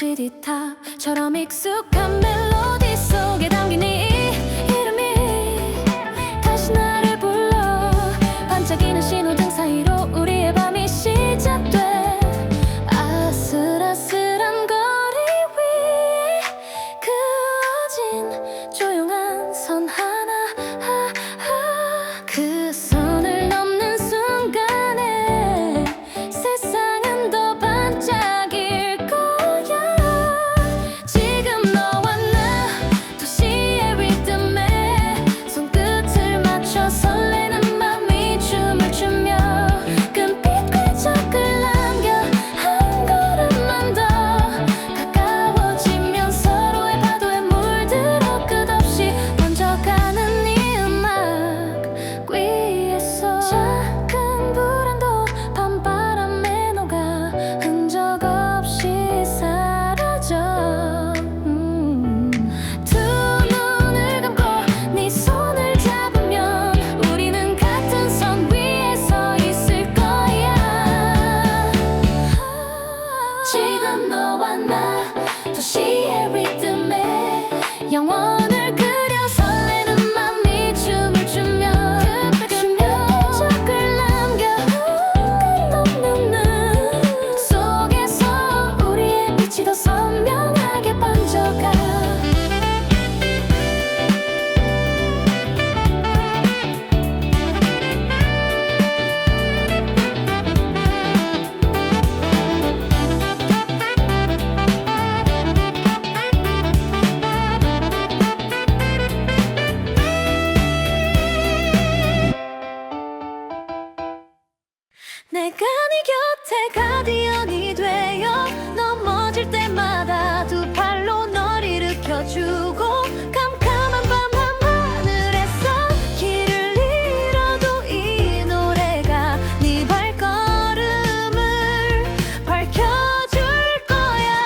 CD탑처럼 익숙한 멜로디 속에 담긴 네 이름이 다시 나를 불러. 반짝이는 신호등 사이로 우리의 밤이 시작돼. 아슬아슬한 거리 위에 그어진 조용한 선 하나. 그 선을 넘는 순간에 세상은 더 반짝일 거야. 지금 너와 나 도시의 리듬에 손끝을 맞춰 설레는 맘이 춤을 추며 끈빛 궤적을 남겨. 한 걸음만 더 가까워지면 서로의 파도에 물들어 끝없이 번져가는 이 음악 위에서 작은 불안도 밤바람에 녹아 흔적 없이 사라져. 두 눈을 감고 네 손을 잡으면 우리는 같은 선 위에 서 있을 거야. 지금 너와 나 도시의 리듬에 영원을 그려 설레는 맘이 춤을 추며 끈적을 남겨. 끝없는 눈 속에서 우리의 빛이 더 선명하게 번져가. 내가 네 곁에 가디언이 되어 넘어질 때마다 두 팔로 널 일으켜주고 캄캄한 밤 한하늘에서 길을 잃어도 이 노래가 네 발걸음을 밝혀줄 거야.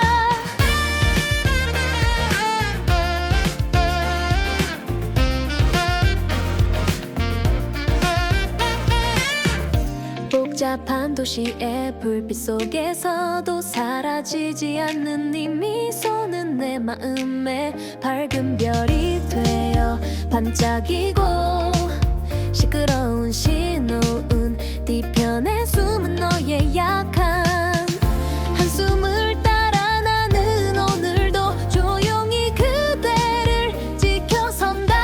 복잡한 도시의 불빛 속에서도 사라지지 않는 네 미소는 내 마음에 밝은 별이 되어 반짝이고 시끄러운 신호은 뒤편에 숨은 너의 약한 한숨을 따라 나는 오늘도 조용히 그대를 지켜선다.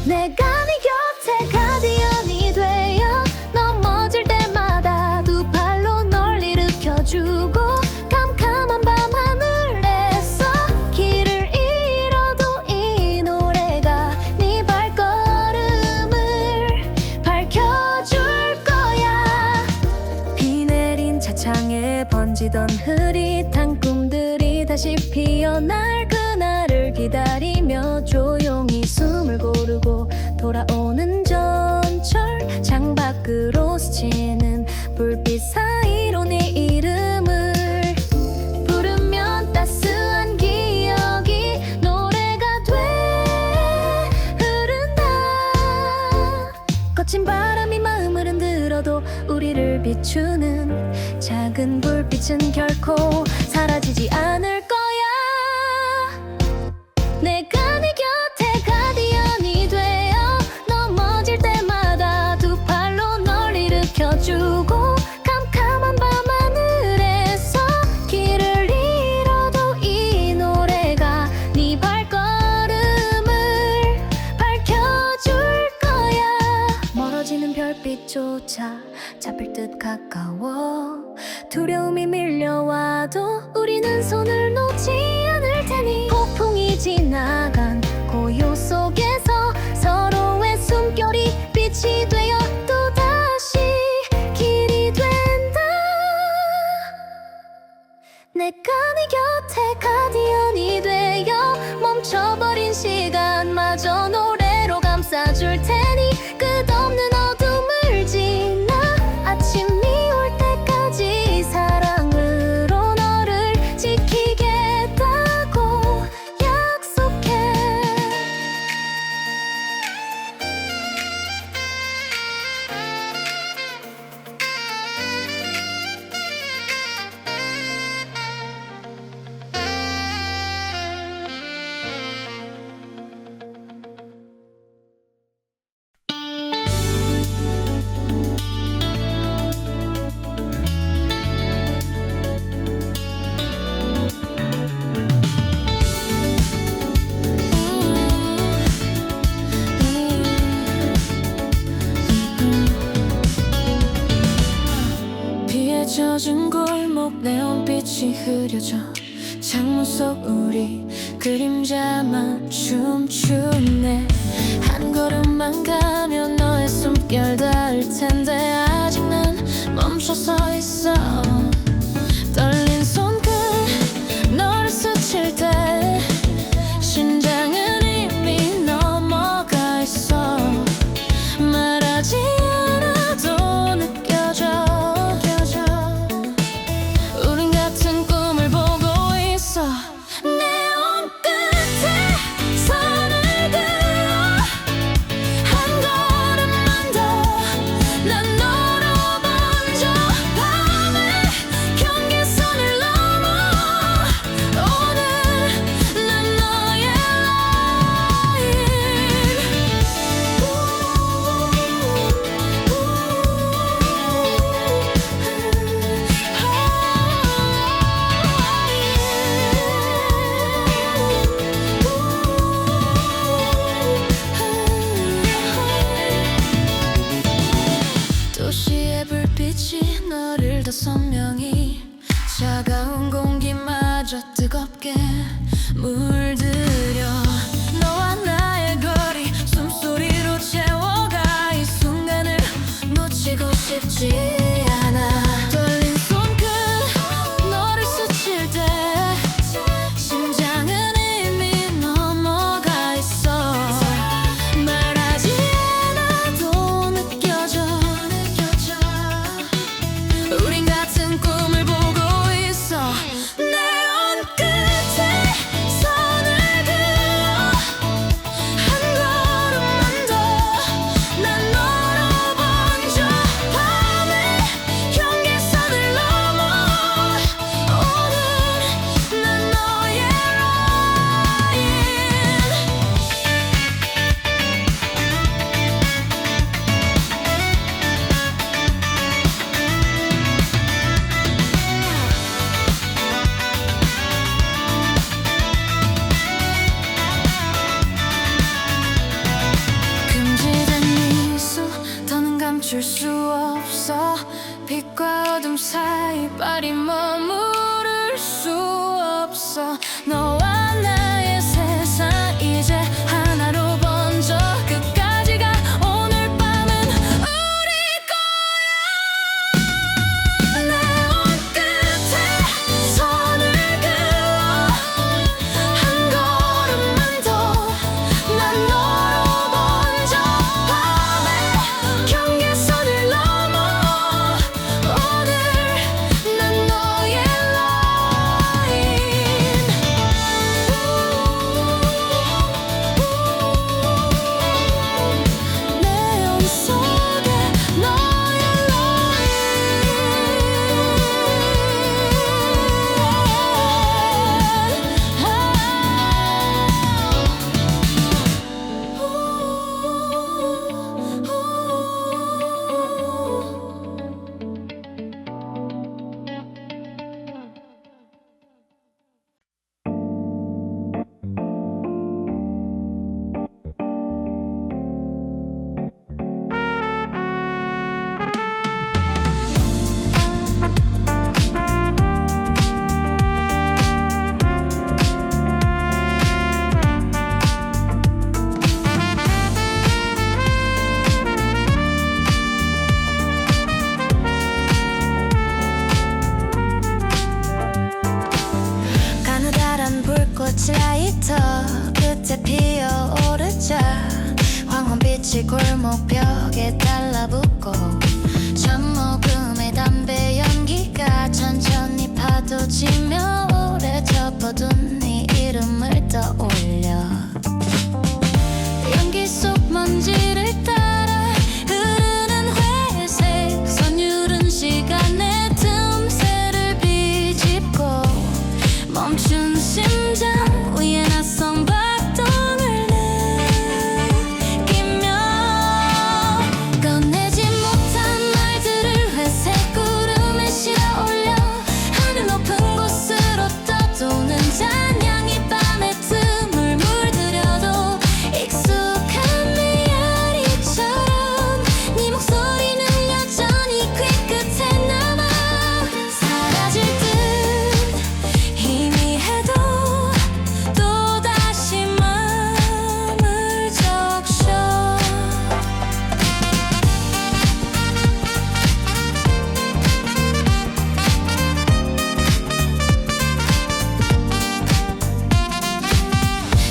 내가 네 곁에 가디언이 되어 넘어질 때마다 두 팔로 널 일으켜주고 캄캄한 밤 하늘에서 길을 잃어도 이 노래가 네 발걸음을 밝혀줄 거야. 비 내린 차창에 번지던 흐릿한 꿈들이 다시 피어날 그날을 기다리며 조용히 숨을 고르고 돌아오는 전철 창밖으로 스치는 불빛 사이로 네 이름을 부르면 따스한 기억이 노래가 돼 흐른다. 거친 바람이 마음을 흔들어도 우리를 비추는 작은 불빛은 결코 사라지지 않을 거야. 내가 네 곁에 가디언이 되어 넘어질 때마다 두 팔로 널 일으켜주고 캄캄한 밤 하늘에서 길을 잃어도 이 노래가 네 발걸음을 밝혀줄 거야. 멀어지는 별빛조차 잡힐 듯 가까워 두려움이 밀려와도 우리는 손을 놓지 않을 테니 폭풍이 지나간 고요 속에서 서로의 숨결이 빛이 되어 또다시 길이 된다. 내가 네 곁에 가디언이 되어 멈춰버린 시간마저 노래로 감싸줄 테니 끝없는 어둠을 지나 아침이 올 때까지 사랑으로 너를 지키겠다고 약속해. 비에 젖은 골목 네온빛이 흐려져 창문 속 우리 그림자만 춤추네. 한 걸음만 가면 너의 숨결 닿을 텐데 아직 난 멈춰서 있어. 떨린 손끝 너를 스칠 때 심장은 이미 넘어가 있어. 말하지 않아도 느껴져. 우린 같은 꿈을 보고 있어. 네온 끝에 손을 들어 한 걸음만 더 난 너로 먼저 밤의 경계선을 넘어 오늘 난 너의 도시의 불빛이 너를 더 선명히 차가운 공기마저 뜨겁게 물들여. 너와 나의 거리 숨소리로 채워가 이 순간을 놓치고 싶지 않아. 떨린 손끝 너를 스칠 때 심장은 이미 넘어가 있어. 말하지 않아도 느껴져. 우린 같은 꿈을 보고 있어. 네온 끝에 멈출 수 없어. 빛과 어둠 사이 발이 머무를 수 없어. 너와 나의 세상 이제 하나로 번져 끝까지가 오늘 밤은 우리 거야. 내온 끝에 선을 그어 한 걸음만 더 난 너로 먼저 밤에 경계선을 넘어 오늘 난 너의 라인. 내연 속에 너의 가느다란 불꽃 라이터 끝에 피어오르자 황혼빛이 골목벽에 달라붙고 잠먹음의 담배 연기가 천천히 파도치며 오래 접어둔 네 이름을 떠올려 연기 속 먼지를 따라 흐르는 회색 선율은 시간의 틈새를 비집고 멈춘 심장 위에 낯선 박동을 느끼며 꺼내지 못한 말들을 회색 구름에 실어 올려 하늘 높은 곳으로 떠도는 잔향이 밤의 틈을 물들여도 익숙한 메아리처럼 네 목소리는 여전히 귀끝에 남아 사라질 듯 희미해도 또다시 마음을 적셔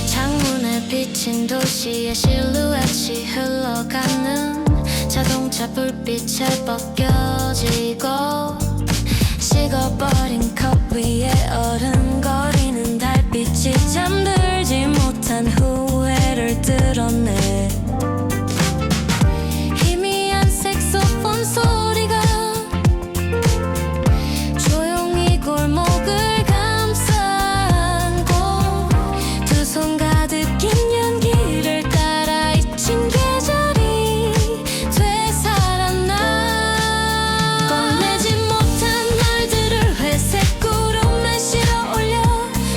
창문에 비친 도시의 실루엣이 흘러가는 자동차 불빛에 벗겨지고 식어버린 컵 위에 어른거리는 달빛이 잠들지 못한 후회를 드러내 희미한 색소폰 소리가 조용히 골목을 감싸고 두 손 가득 낀 연기를 따라 잊힌 계절이 되살아나 꺼내지 못한 말들을 회색 구름에 실어 올려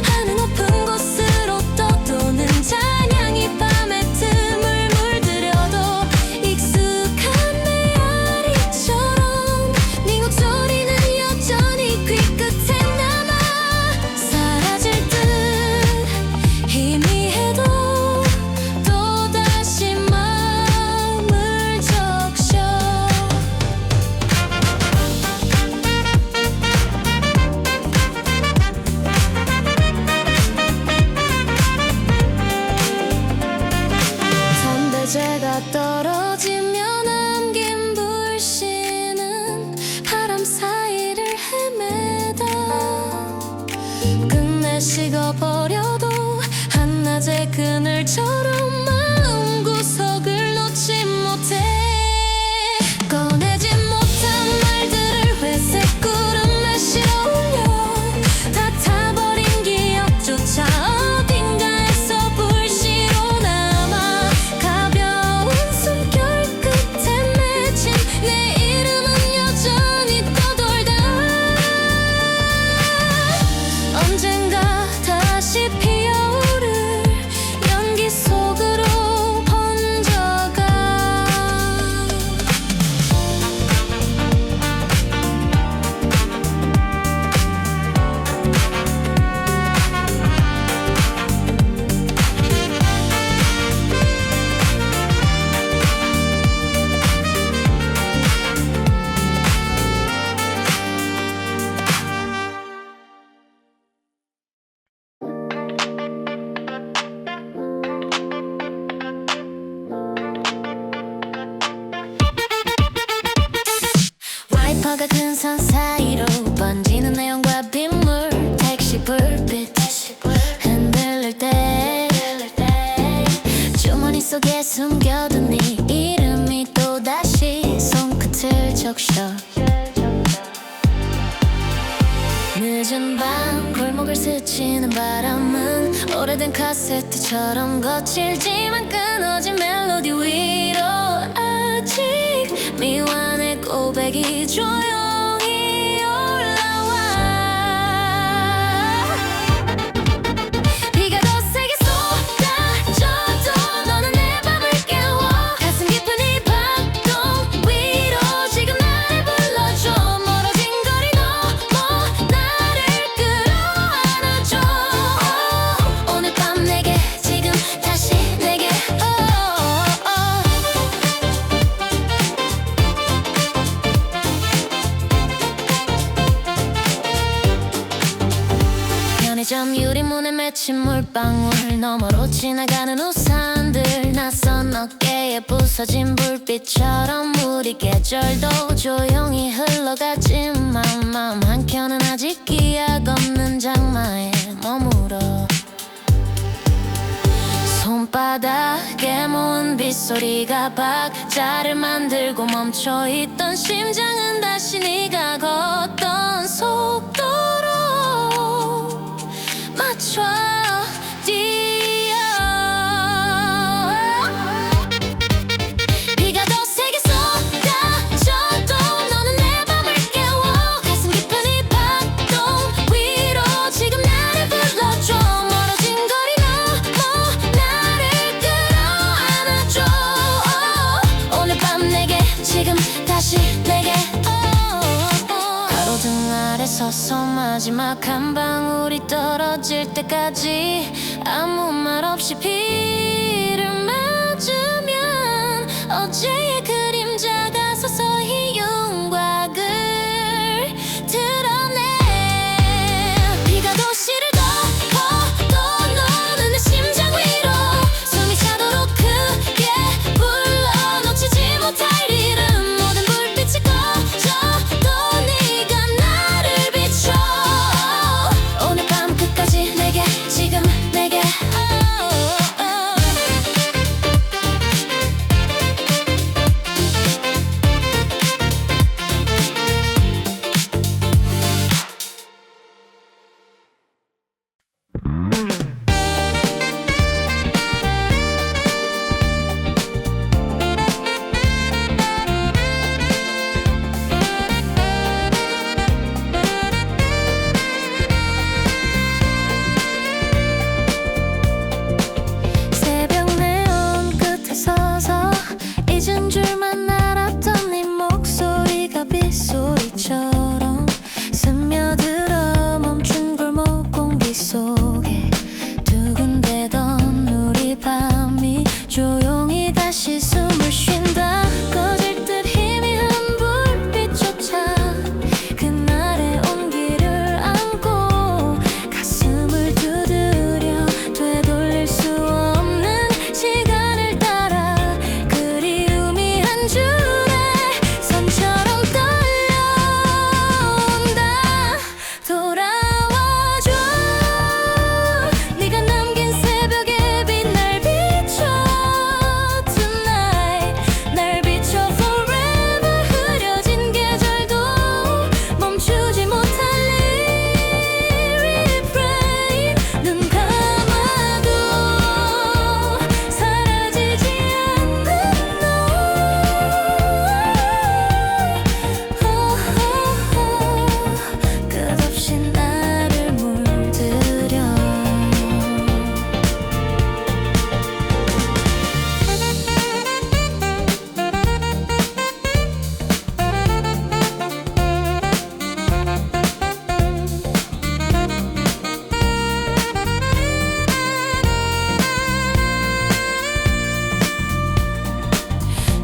하늘 높은 곳으로 떠도는 잔향이 밤의 틈을 물들여도 익숙한 메아리처럼 네 목소리는 여전히 귀끝에 남아 사라질 듯 희미해도 또다시 마음을 적셔 선대제가 떨어지며 남긴 불씨는 바람 사이를 헤매다 끝내 식어버려도 한낮의 그늘처럼 마음구석을 놓지 못해 꺼내지 못한 말들을 회색 구름에 실어 올려 다 타버린 기억조차 어딘가에서 불씨로 남아 가벼운 숨결 끝에 맺힌 내 이름은 여전히 떠돌다 언젠가 다 너가 큰 산 사이로 번지는 내용과 빗물 택시 불빛 흔들릴 때 주머니 속에 숨겨둔 네 이름이 또다시 손끝을 적셔 늦은 밤 골목을 스치는 바람은 오래된 카세트처럼 거칠지만 끊어진 멜로디 위로 아직 미완의 고백이 조용히 올라와 비가 더 세게 쏟아져도 너는 내 밤을 깨워 가슴 깊은 이 박동 위로 지금 나를 불러줘 멀어진 거리 넘어 나를 끌어안아줘 오늘 밤 내게 지금 다시 내게 편의점 유리문에 맺힌 물방울 너머로 지나가는 우산들 낯선 어깨에 부서진 불빛처럼 우리 계절도 조용히 흘러가지만 마음 한켠은 아직 기약 없는 장마에 머물러 손바닥에 모은 빗소리가 박자를 만들고 멈춰있던 심장은 다시 네가 걷던 속도로 맞춰 뛰어 비가 더 세게 쏟아져도 너는 내 밤을 깨워 가슴 깊은 이 박동 위로 지금 나를 불러줘 멀어진 거리 넘어 나를 끌어안아줘 오늘 밤 내게 지금 다시 내게 가로등 아래 서서 마지막 한 방울이 떨어질 때까지 아무 말 없이 비를 맞으면 어제의 그림자가 서서히 윤곽을 드러내 비가 도시를 덮어도 너는 내 심장 위로 숨이 차도록 크게 불러 놓치지 못할 이름 모든 불빛이 꺼져도 네가 나를 비춰 오늘 밤 끝까지 내게 지금 내게 새벽 네온 끝에 서서 잊은 줄만 알았던 네 목소리가 빗소리처럼 스며들어 멈춘 골목 공기 속에 두근대던 우리 밤이 조용히 다시 숨을 쉰다 꺼질 듯 희미한 불빛조차 그날의 온기를 안고 가슴을 두드려 되돌릴 수 없는 시간을 따라 그리움이 한 줄의 선처럼 떨려온다 돌아와줘 네가 남긴 새벽의 빛 날 비춰 tonight 날 비춰 forever 흐려진 계절도 멈추지 못할 refrain 눈 감아도 사라지지 않는 너 끝없이 나를 물들여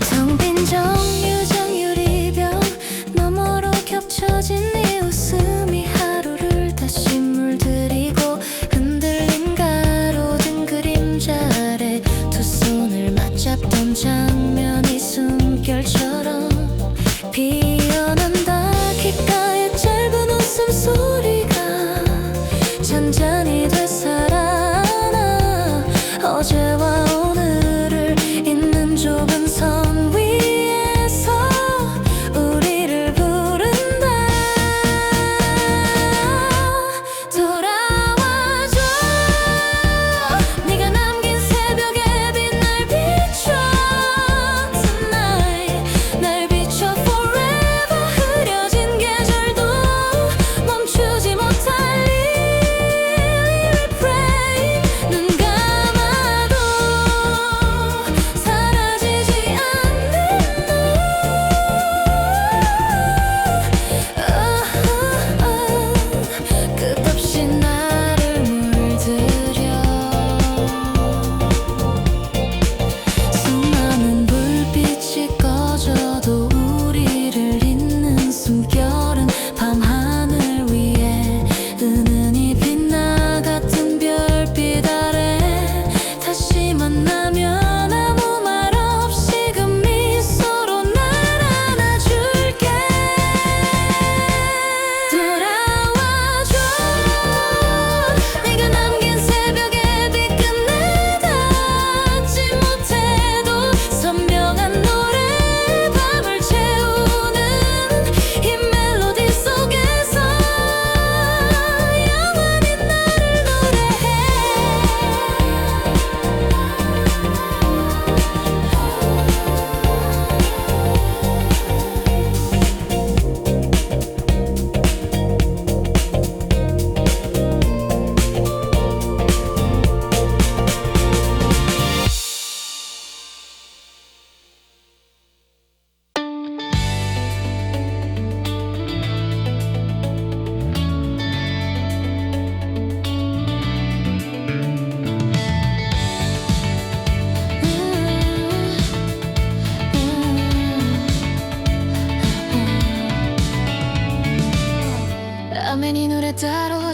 텅 빈 정류장 유리병 너머로 겹쳐진 네 웃음이 하루를 다시 물들이고 흔들린 가로등 그림자 아래 두 손을 맞잡던 장면이 숨결처럼 피어난다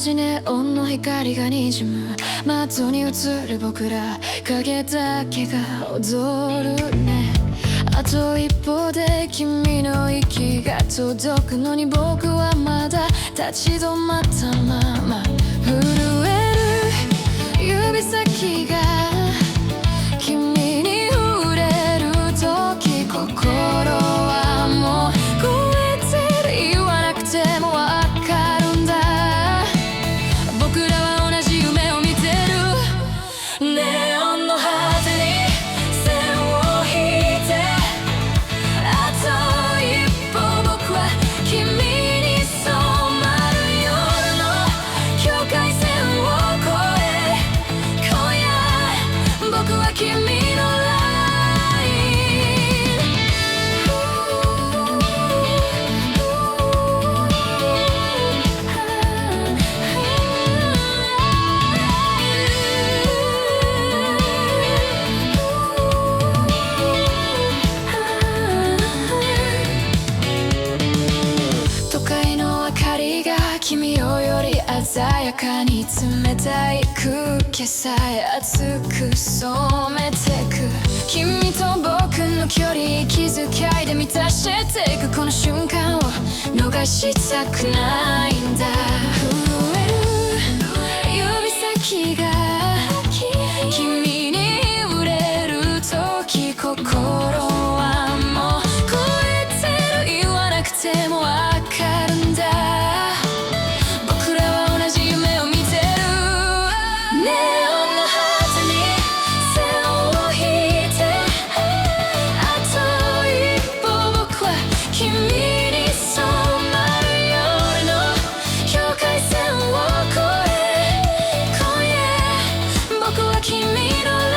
じネオンの光がにじむ窓に映る僕ら影だけが踊るね。あと一歩で君の息が届くのに僕はまだ立ち止まったまま。震える指先が君に触れる時、心はもう超えてる。言わなくてもわかるんだ。僕らは同じ夢を見てる。ネオンの果てに線を引いて、あと一歩僕は君に染まる夜の境界線を越え、今夜僕は君のライン。都会の明かりが君をより鮮やかに、冷たい空気さえ熱く染めてく。君と僕の距離気遣いで満たしていく、この瞬間を逃したくないんだ。震える指先が君に触れる時、心はもう超えてる。言わなくてもわかるんだ。僕らは同じ夢を見てる。ネオンの果てに線を引いて、あと一歩僕は君に染まる夜の境界線を越え、今夜僕は君のラ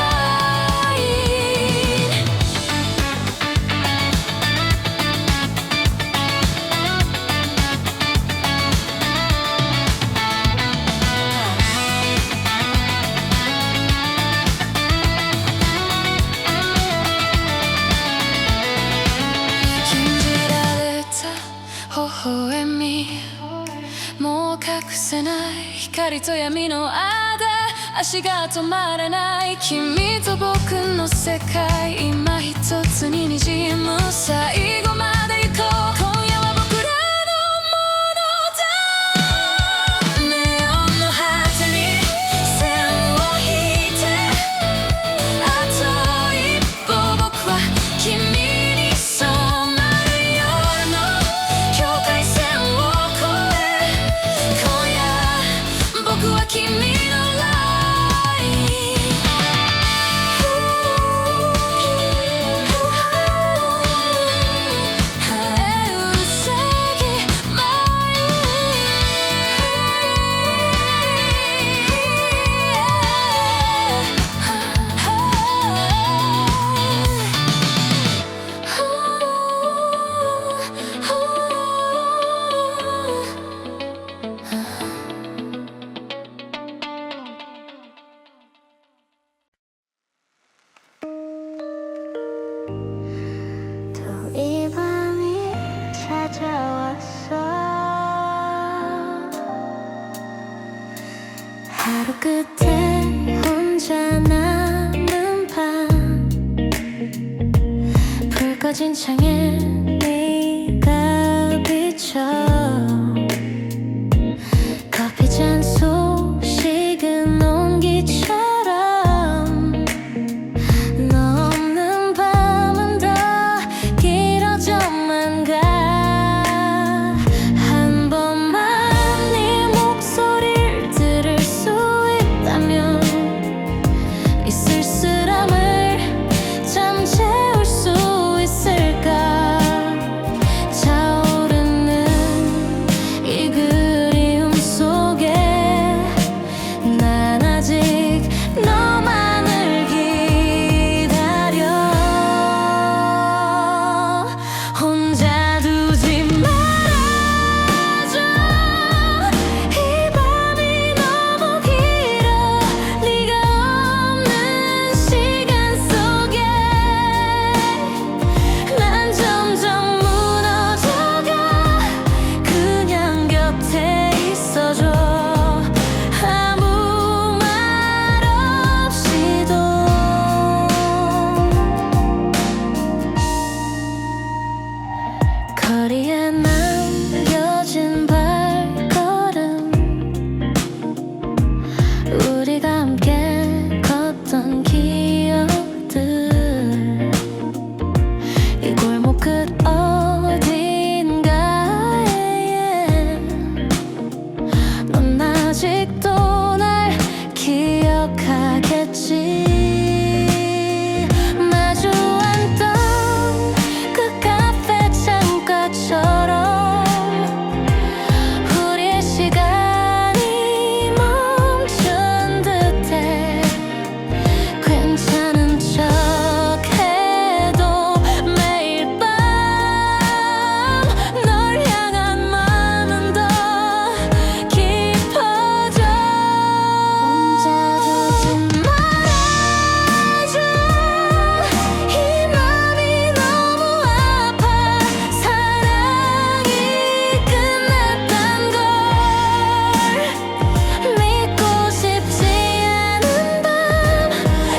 イン。禁じられた微笑み、もう隠せない光と闇の間、足が止まらない君と僕の世界、今一つににじむ。最後まで行こう、今夜は僕らのものだ。ネオンの果てに線を引いて、あと一歩僕は君に染まる夜の境界線を越え、今夜僕は君のライン。또 이 밤이 찾아왔어. 하루 끝에 혼자 남은 밤, 불 꺼진 창에 네가 비쳐. 커피잔 속 식은 온기처럼, 너 없는 밤은 더 길어져만 가. 한 번만 네 목소리를 들을 수 있다면 이 쓸쓸함을 잠재울 수 있을까. 차오르는 끝 어딘가에 넌 아직도 날 기억하겠지. 마주 앉던 그 카페 창가처럼 우리의 시간이 멈춘 듯해. 괜찮은 척해도 매일 밤 널 향한 마음은 더 깊어져. 혼자 두지 말아줘. 이 맘이 너무 아파. 사랑이 끝났단 걸 믿고 싶지 않은 밤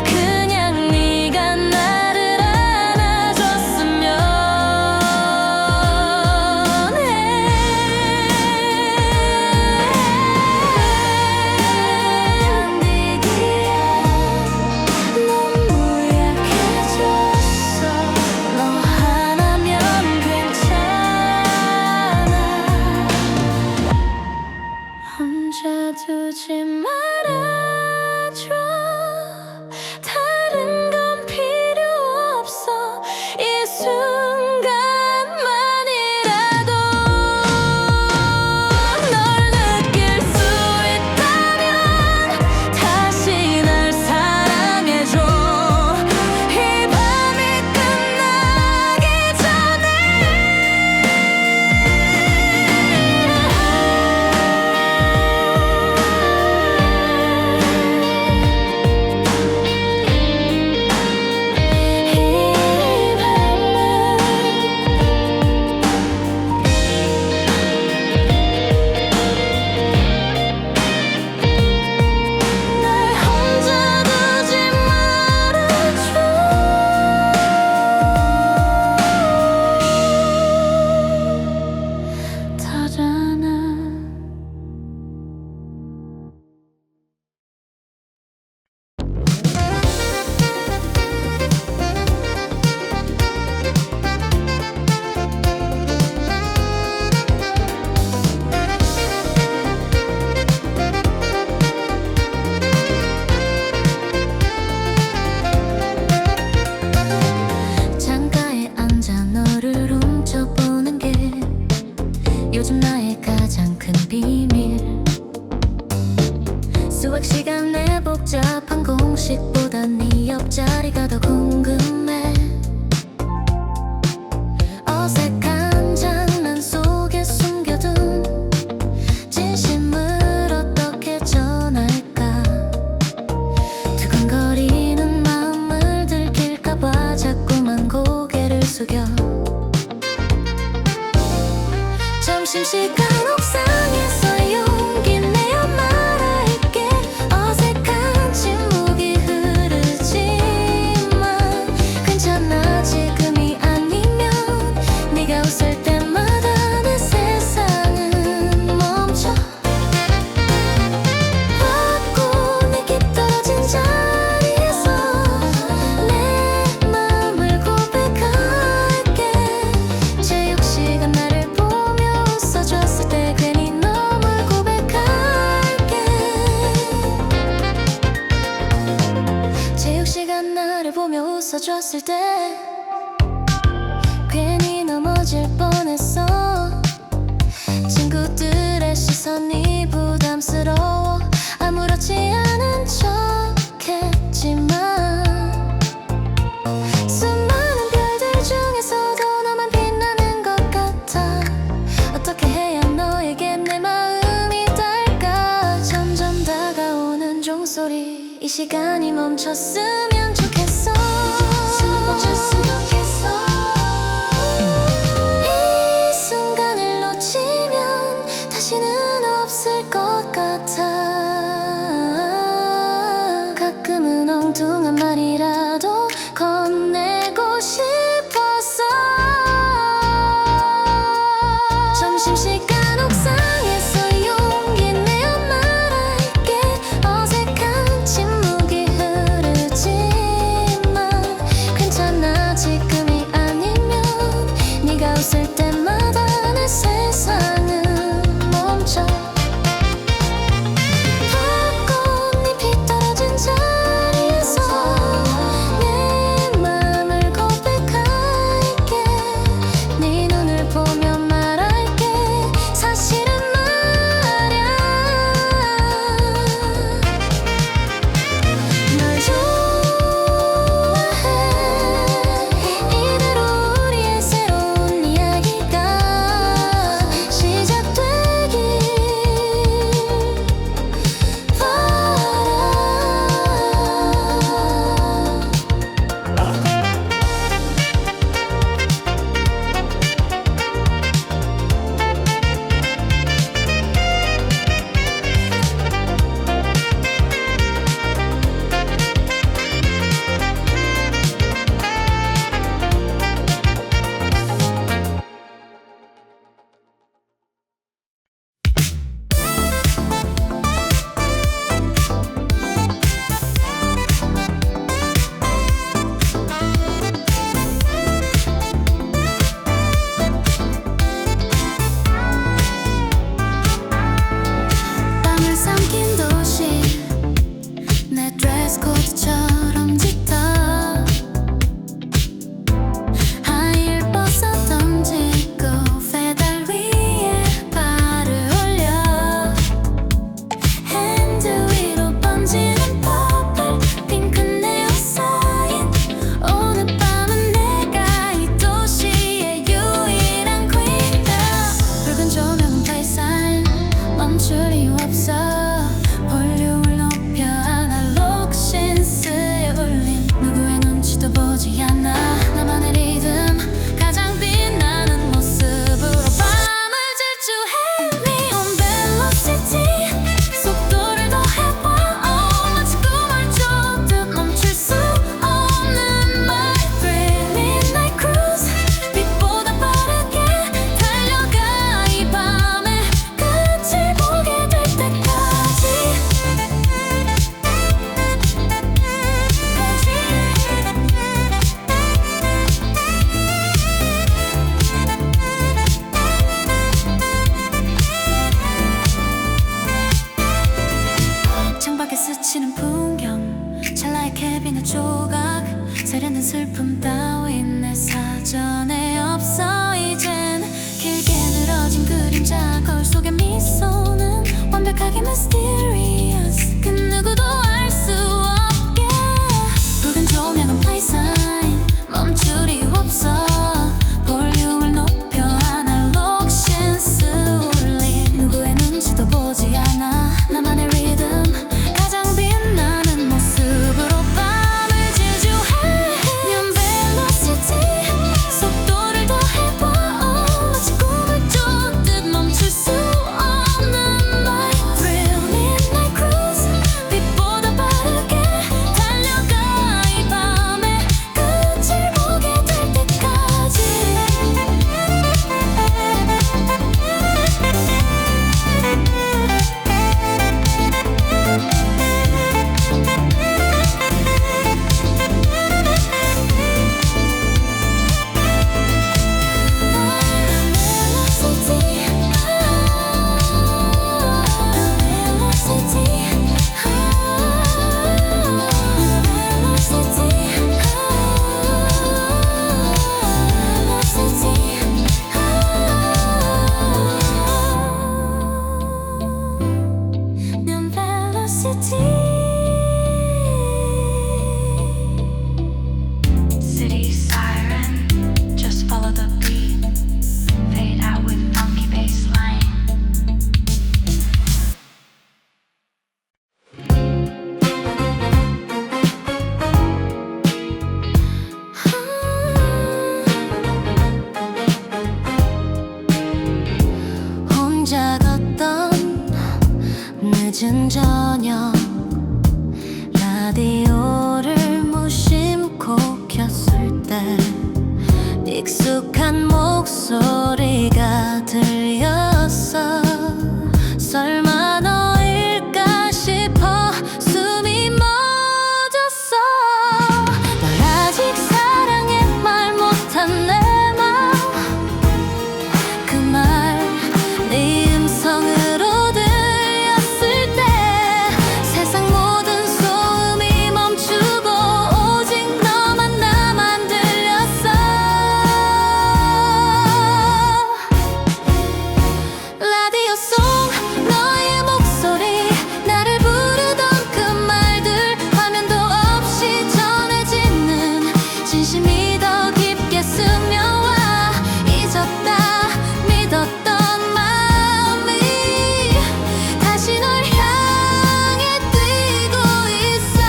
그냥 네가 나를 안아줬으면 해. 네기에 너무 약해졌어. 너 하나면 괜찮아. 혼자 두지 말아줘. 다른 건 필요 없어. 이 순간만이라도 널 느낄 수 있다면 다시 날 사랑해줘. 이 밤이 끝나기 전에. 날 혼자 두지 말아줘. 더잖아. 창가에 앉아 너를 훔쳐보는 게 요즘 나의 가장 큰 비밀. 수학 시간에 복잡한 공식보다 네 옆자리가 더 궁금해. 어색한 장난 속에 숨겨둔 진심을 어떻게 전할까. 두근거리는 마음을 들킬까봐 자꾸만 고개를 숙여. 점심시간 옥상에서 용기 내어 말할게. 어색한 침묵이 흐르지만 괜찮아. 지금이 아니면 네가 웃을 때마다 내 세상은 멈춰. 왔고 내게 떨어진 자리에서 내 마음을 고백할게. 체육 시간 나를 보며 웃어줬을 때 mysterious 그 누구도 알 수 없게 붉은 조명은 play sign 멈출 이유 없어 볼륨을 높여 아날로그 신스 울림 누구의 눈치도 보지 않아 나만의 리듬 가장 빛나는 모습으로 밤을 질주해 New velocity 속도를 더해봐 마치 꿈을 쫓듯 멈출 수 없는 night thrill midnight cruise 빛보다 빠르게 달려가 이 밤의 끝을 보게 될 때까지 City siren, just follow the beat. Fade out with funky bass line. 혼자 걷던 늦은 저녁 라디오를 무심코 켰을 때 익숙한 목소리가 들렸어 설마 너일까 싶어 숨이 멎었어 널 아직 사랑해 말 못한 내 맘 그 말 네 음성으로 들렸을 때 세상 모든 소음이 멈추고 오직 너만 나만 들렸어 라디오 속 너의 목소리 나를 부르던 그 말들 화면도 없이 전해지는 진심이 더 깊게 스며와 잊었다 믿었던 마음이 다시 널 향해 뛰고 있어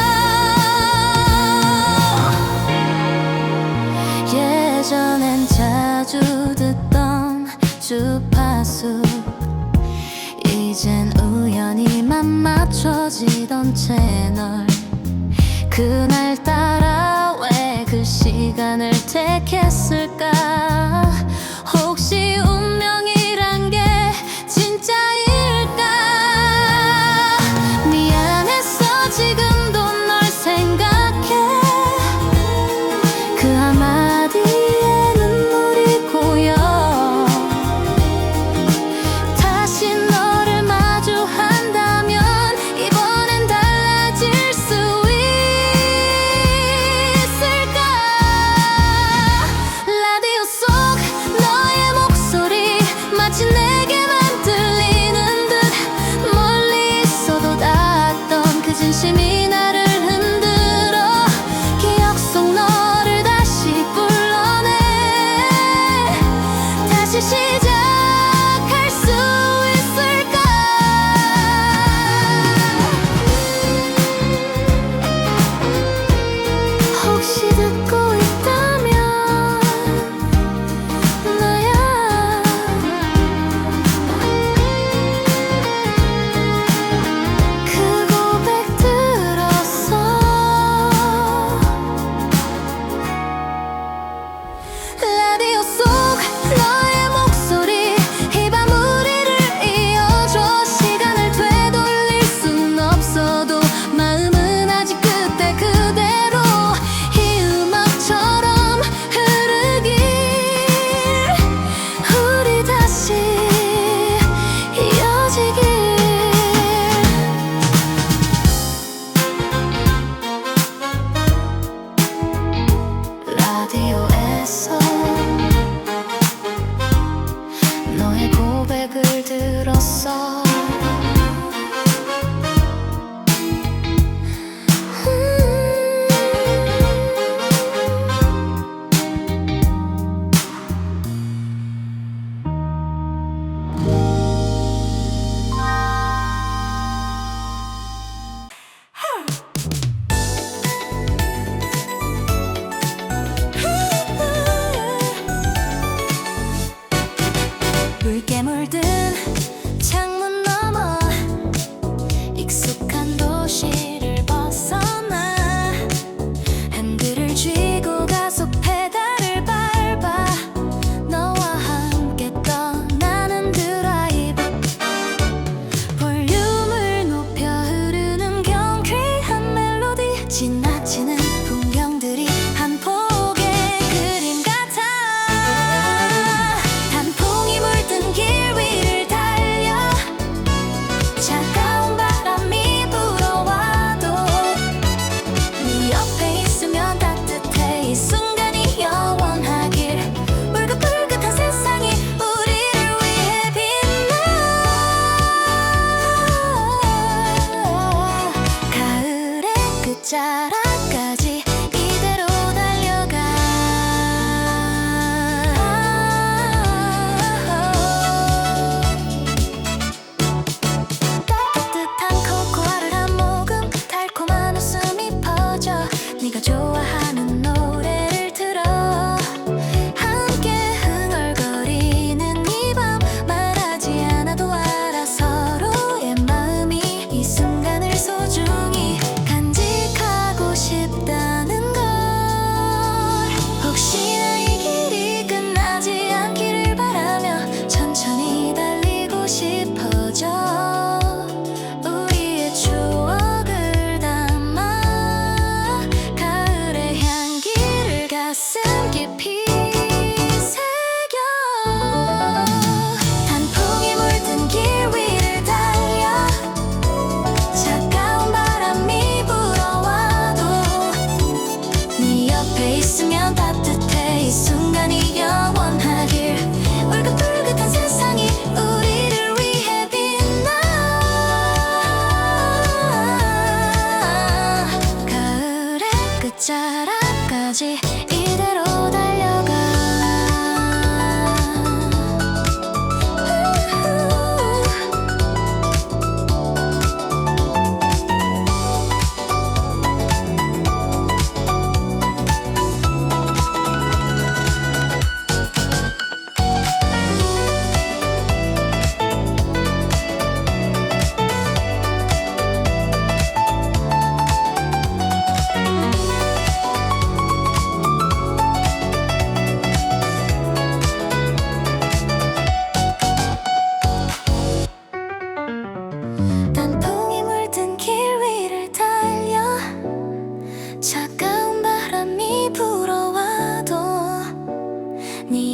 예전엔 자주 듣던 주파수 이젠 우연히만 맞춰지던 채널 그날따라 왜 그 시간을 택했을까 혹시 운명이란 게 진짜일까 미안했어 지금도 널 생각해 그 한마디에 눈물이 고여 다시 너를 마주한다면 이번엔 달라질 수 있을까 라디오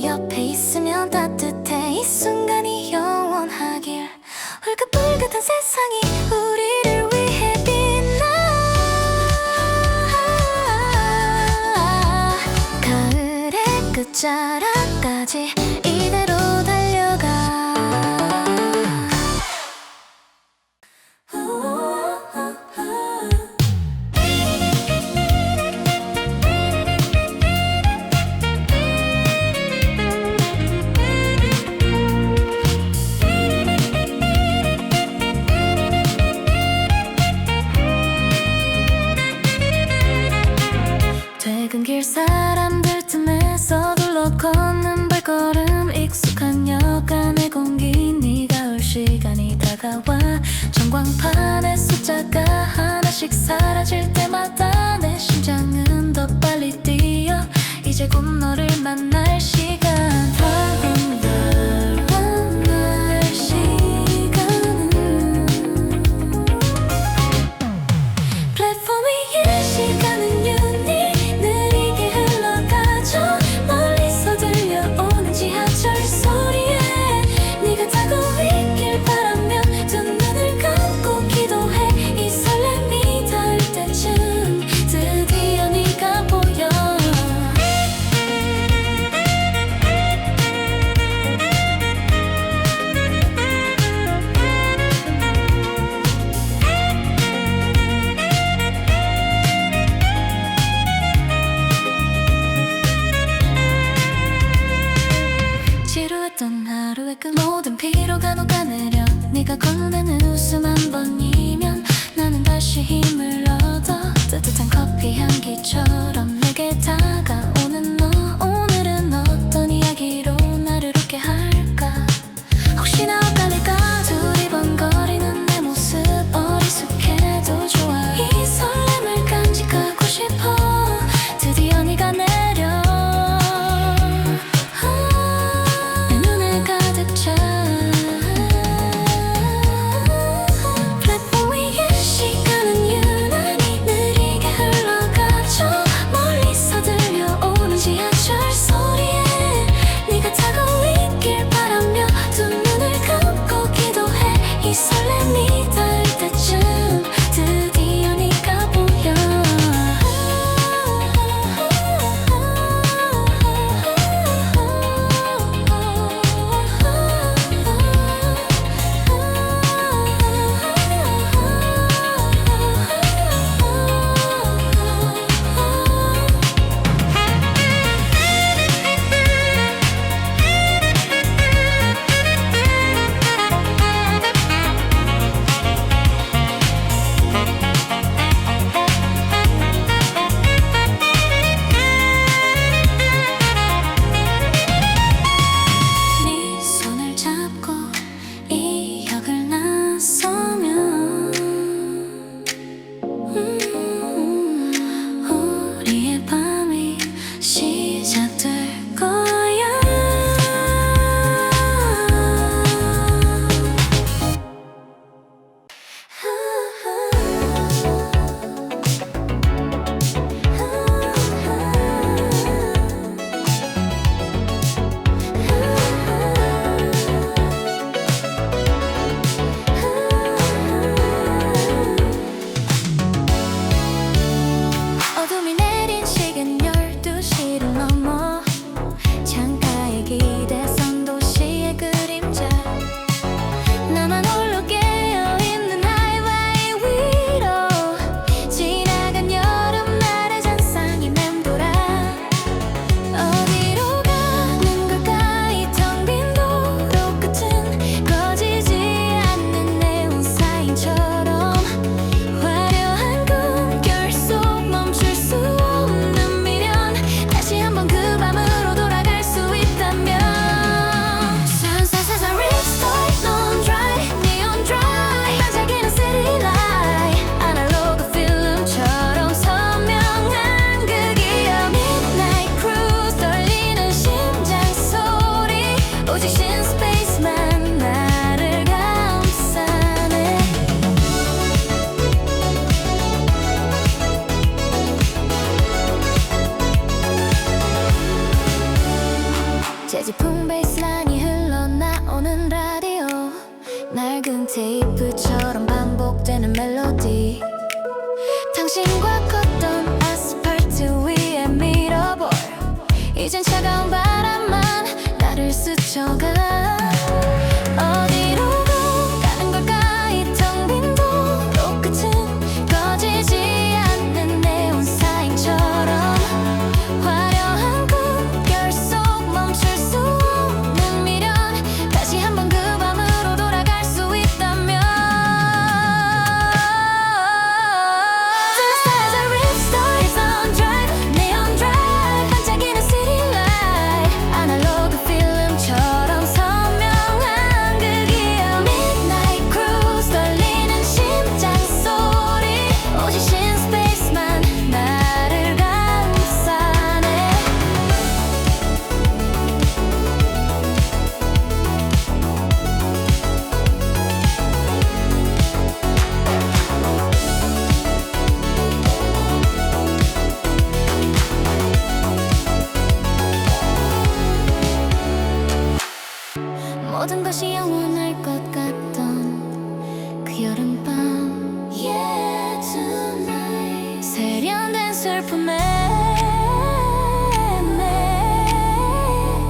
옆에 있으면 따뜻해. 이 순간이 영원하길. 울긋불긋한 세상이 우리를 위해 빛나. 가을의 끝자락까지 이대로 달려가. 퇴근길 사람들 틈에 서둘러 걷는 발걸음. 익숙한 역 안의 공기. 네가 올 시간이 다가와. 전광판의 숫자가 하나씩 사라질 때마다 내 심장은 더 빨리 뛰어. 이제 곧 너를 만날 시간. 만날 시간은 플랫폼 위의 시간은 유니 느리게 흘러가죠. 멀리서 들려오는 지하철 소리에 네가 타고 있길 바라며 두 눈을 감고 기도해. 이 설렘이 닿을 때쯤 드디어 네가 보여. 지루했던 하루의 끝 모든 피로가 녹아내려. 네가 건네는 웃음 한 번이면 나는 다시 힘을 얻어. 따뜻한 커피 향기처럼 내게 다가오는 너. 오늘은 어떤 이야기로 나를 웃게 할까. 혹시나 엇갈릴까. 둘이 번거리는 내 모습 어리숙해도 좋아. 이 설렘을 간직하고 싶어. 드디어 네가 내려. 내 눈에 가득 차. 플랫폼 위의 시간은 유난히 느리게 흘러가죠. 재즈풍 베이스라인이 흘러나오는 라디오 낡은 테이프처럼 반복되는 멜로디 당신과 걷던 아스팔트 위에 밀어볼 이젠 차가운 바람만 나를 스쳐가 어디로 가는 걸까 이 텅 빈 도로 끝은 꺼지지 않는 네온 사인처럼 화려한 꿈결 속 멈출 수 없는 미련 다시 한번 그 밤으로 돌아갈 수 있다면 The stars are red stars on drive neon drive 반짝이는 city light 아날로그 필름처럼 선명한 극이야 Midnight cruise 떨리는 심장 소리 오지신 스페이스만 나를 감싸네 모든 것이 영원할 것 같던 그 여름밤 Yeah tonight 세련된 슬픔에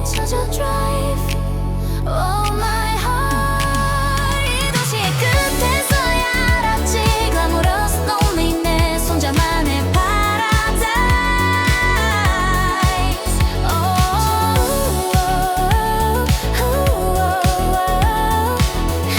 젖어 drive Oh my heart 이 도시의 끝에서야 알았지 Glamorous lonely 내 손자만의 paradise Oh, oh, oh, oh, oh.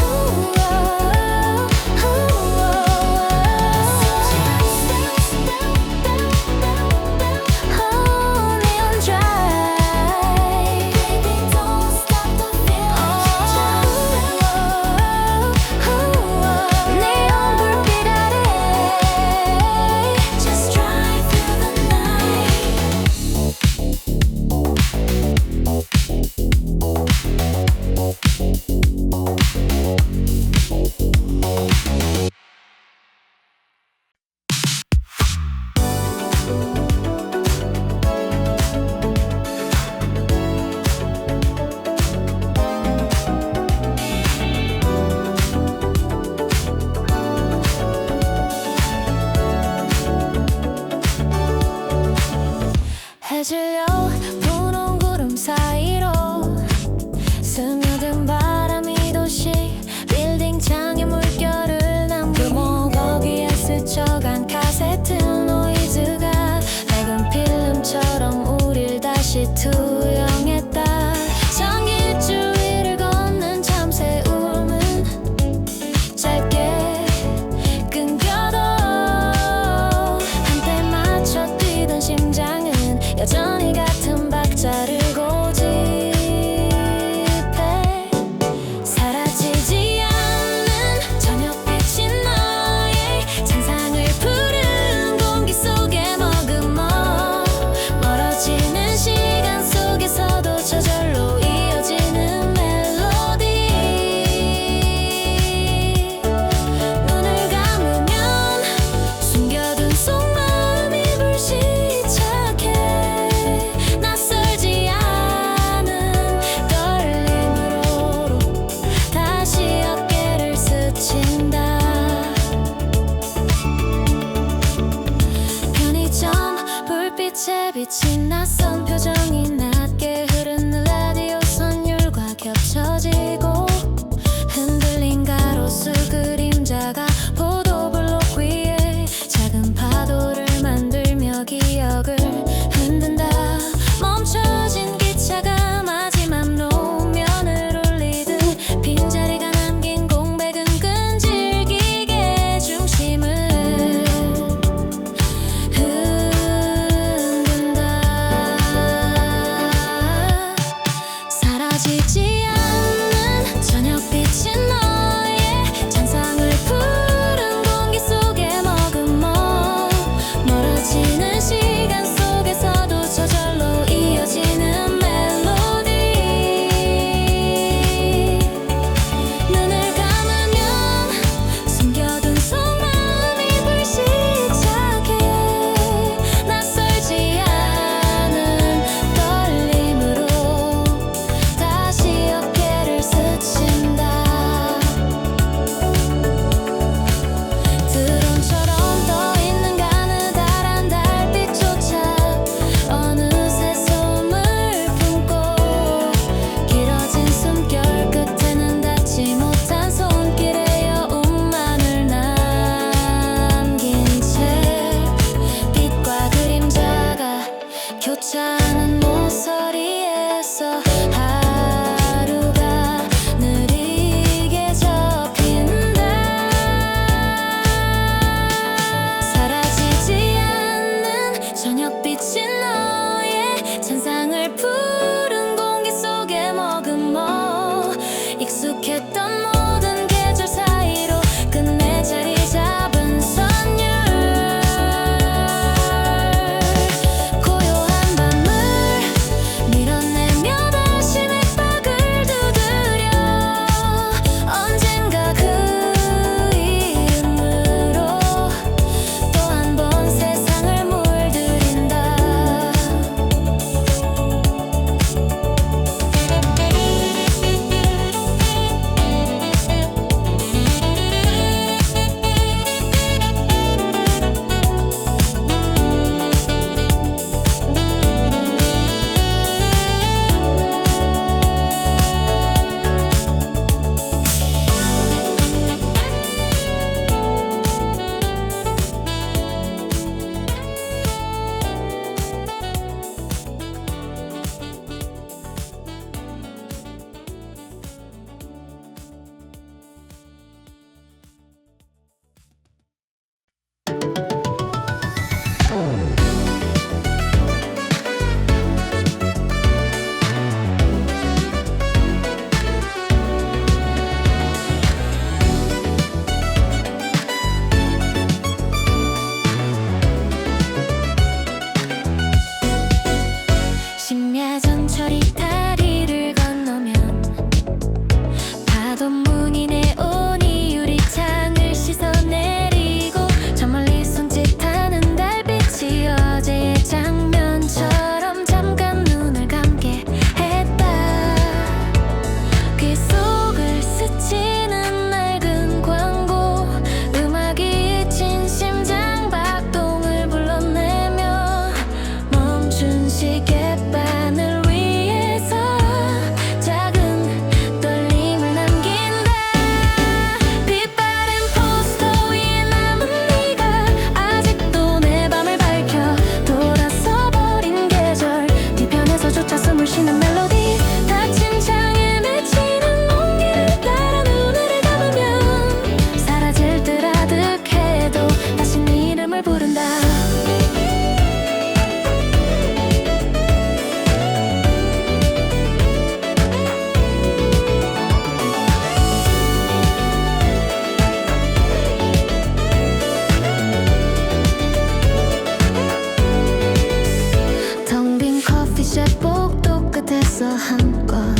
잠깐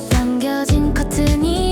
당겨진 커튼이